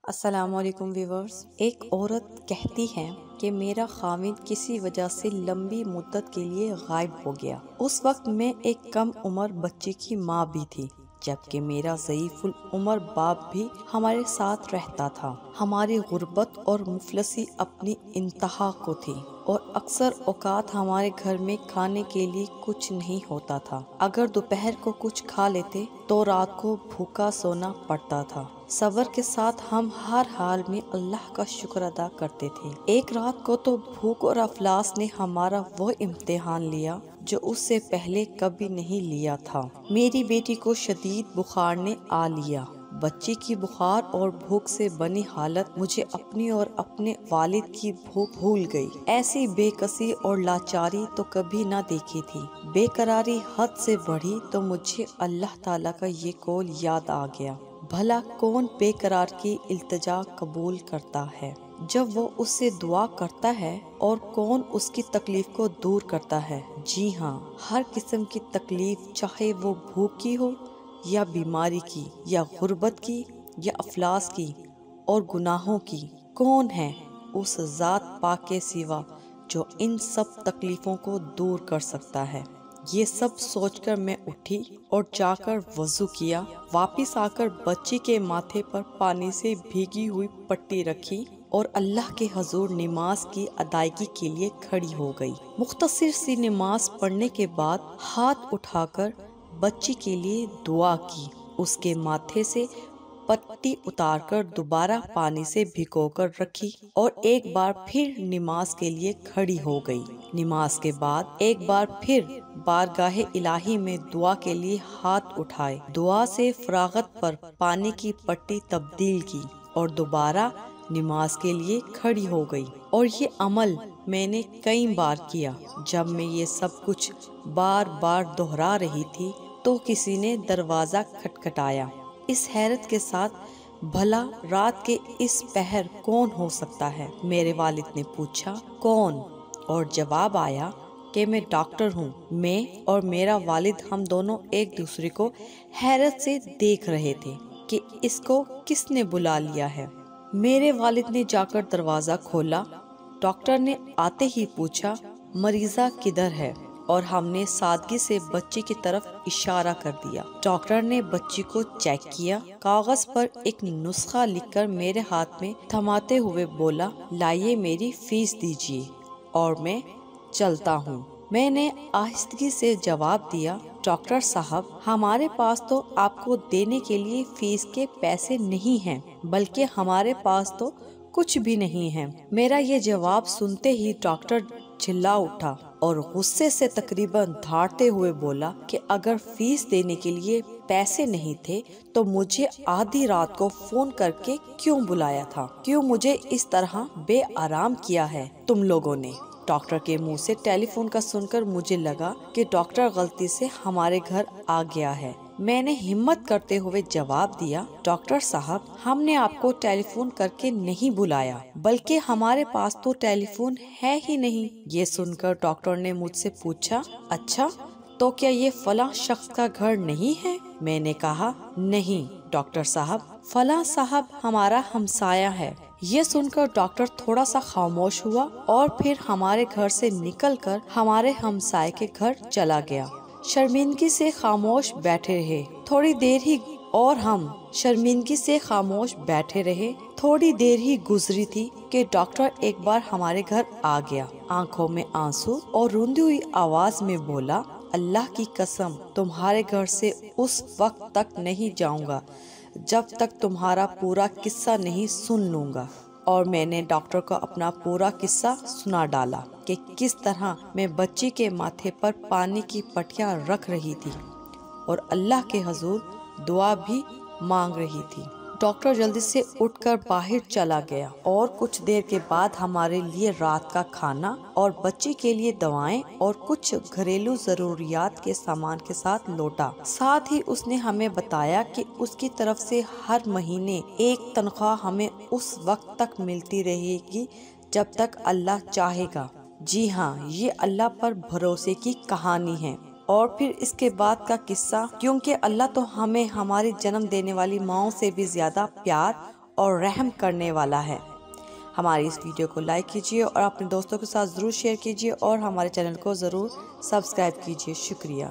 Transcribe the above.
السلام علیکم ویورز۔ ایک عورت کہتی ہے کہ میرا خاوند کسی وجہ سے لمبی مدت کے لیے غائب ہو گیا۔ اس وقت میں ایک کم عمر بچے کی ماں بھی تھی، جبکہ میرا ضعیف العمر باپ بھی ہمارے ساتھ رہتا تھا۔ ہماری غربت اور مفلسی اپنی انتہا کو تھی اور اکثر اوقات ہمارے گھر میں کھانے کے لیے کچھ نہیں ہوتا تھا۔ اگر دوپہر کو کچھ کھا لیتے تو رات کو بھوکا سونا پڑتا تھا۔ صبر کے ساتھ ہم ہر حال میں اللہ کا شکر ادا کرتے تھے۔ ایک رات کو تو بھوک اور افلاس نے ہمارا وہ امتحان لیا جو اس سے پہلے کبھی نہیں لیا تھا۔ میری بیٹی کو شدید بخار نے آ لیا۔ بچی کی بخار اور بھوک سے بنی حالت مجھے اپنی اور اپنے والد کی بھوک بھول گئی۔ ایسی بے کسی اور لاچاری تو کبھی نہ دیکھی تھی۔ بے قراری حد سے بڑھی تو مجھے اللہ تعالیٰ کا یہ قول یاد آ گیا، بھلا کون بے قرار کی التجا قبول کرتا ہے جب وہ اس سے دعا کرتا ہے، اور کون اس کی تکلیف کو دور کرتا ہے؟ جی ہاں، ہر قسم کی تکلیف، چاہے وہ بھوک کی ہو یا بیماری کی یا غربت کی یا افلاس کی اور گناہوں کی، کون ہے اس ذات پاک کے سوا جو ان سب تکلیفوں کو دور کر سکتا ہے؟ یہ سب سوچ کر میں اٹھی اور جا کر وضو کیا۔ واپس آ کر بچی کے ماتھے پر پانی سے بھیگی ہوئی پٹی رکھی اور اللہ کے حضور نماز کی ادائیگی کے لیے کھڑی ہو گئی۔ مختصر سی نماز پڑھنے کے بعد ہاتھ اٹھا کر بچی کے لیے دعا کی، اس کے ماتھے سے پٹی اتار کر دوبارہ پانی سے بھگو کر رکھی اور ایک بار پھر نماز کے لیے کھڑی ہو گئی۔ نماز کے بعد ایک بار پھر بارگاہ الہی میں دعا کے لیے ہاتھ اٹھائے، دعا سے فراغت پر پانی کی پٹی تبدیل کی اور دوبارہ نماز کے لیے کھڑی ہو گئی۔ اور یہ عمل میں نے کئی بار کیا۔ جب میں یہ سب کچھ بار بار دہرا رہی تھی تو کسی نے دروازہ کھٹکھٹایا۔ اس حیرت کے ساتھ، بھلا رات کے اس پہر کون ہو سکتا ہے؟ میرے والد نے پوچھا، کون؟ اور جواب آیا کہ میں ڈاکٹر ہوں۔ میں اور میرا والد ہم دونوں ایک دوسرے کو حیرت سے دیکھ رہے تھے کہ اس کو کس نے بلا لیا ہے۔ میرے والد نے جا کر دروازہ کھولا۔ ڈاکٹر نے آتے ہی پوچھا، مریضہ کدھر ہے؟ اور ہم نے سادگی سے بچی کی طرف اشارہ کر دیا۔ ڈاکٹر نے بچی کو چیک کیا، کاغذ پر ایک نسخہ لکھ کر میرے ہاتھ میں تھماتے ہوئے بولا، لائیے میری فیس دیجیے اور میں چلتا ہوں۔ میں نے آہستگی سے جواب دیا، ڈاکٹر صاحب، ہمارے پاس تو آپ کو دینے کے لیے فیس کے پیسے نہیں ہیں، بلکہ ہمارے پاس تو کچھ بھی نہیں ہے۔ میرا یہ جواب سنتے ہی ڈاکٹر چلا اٹھا اور غصے سے تقریباً دھاڑتے ہوئے بولا کہ اگر فیس دینے کے لیے پیسے نہیں تھے تو مجھے آدھی رات کو فون کر کے کیوں بلایا تھا؟ کیوں مجھے اس طرح بے آرام کیا ہے تم لوگوں نے؟ ڈاکٹر کے منہ سے ٹیلی فون کا سن کر مجھے لگا کہ ڈاکٹر غلطی سے ہمارے گھر آ گیا ہے۔ میں نے ہمت کرتے ہوئے جواب دیا، ڈاکٹر صاحب، ہم نے آپ کو ٹیلی فون کر کے نہیں بلایا، بلکہ ہمارے پاس تو ٹیلی فون ہے ہی نہیں۔ یہ سن کر ڈاکٹر نے مجھ سے پوچھا، اچھا تو کیا یہ فلاں شخص کا گھر نہیں ہے؟ میں نے کہا، نہیں ڈاکٹر صاحب، فلاں صاحب ہمارا ہمسایہ ہے۔ یہ سن کر ڈاکٹر تھوڑا سا خاموش ہوا اور پھر ہمارے گھر سے نکل کر ہمارے ہمسائے کے گھر چلا گیا۔ شرمندگی سے خاموش بیٹھے رہے تھوڑی دیر ہی گزری تھی کہ ڈاکٹر ایک بار ہمارے گھر آ گیا، آنکھوں میں آنسو اور روندی ہوئی آواز میں بولا، اللہ کی قسم تمہارے گھر سے اس وقت تک نہیں جاؤں گا جب تک تمہارا پورا قصہ نہیں سن لوں گا۔ اور میں نے ڈاکٹر کو اپنا پورا قصہ سنا ڈالا کہ کس طرح میں بچی کے ماتھے پر پانی کی پٹیاں رکھ رہی تھی اور اللہ کے حضور دعا بھی مانگ رہی تھی۔ ڈاکٹر جلدی سے اٹھ کر باہر چلا گیا اور کچھ دیر کے بعد ہمارے لیے رات کا کھانا اور بچی کے لیے دوائیں اور کچھ گھریلو ضروریات کے سامان کے ساتھ لوٹا۔ ساتھ ہی اس نے ہمیں بتایا کہ اس کی طرف سے ہر مہینے ایک تنخواہ ہمیں اس وقت تک ملتی رہے گی جب تک اللہ چاہے گا۔ جی ہاں، یہ اللہ پر بھروسے کی کہانی ہے۔ اور پھر اس کے بعد کا قصہ، کیونکہ اللہ تو ہمیں ہماری جنم دینے والی ماؤں سے بھی زیادہ پیار اور رحم کرنے والا ہے۔ ہماری اس ویڈیو کو لائک کیجیے اور اپنے دوستوں کے ساتھ ضرور شیئر کیجیے اور ہمارے چینل کو ضرور سبسکرائب کیجیے۔ شکریہ۔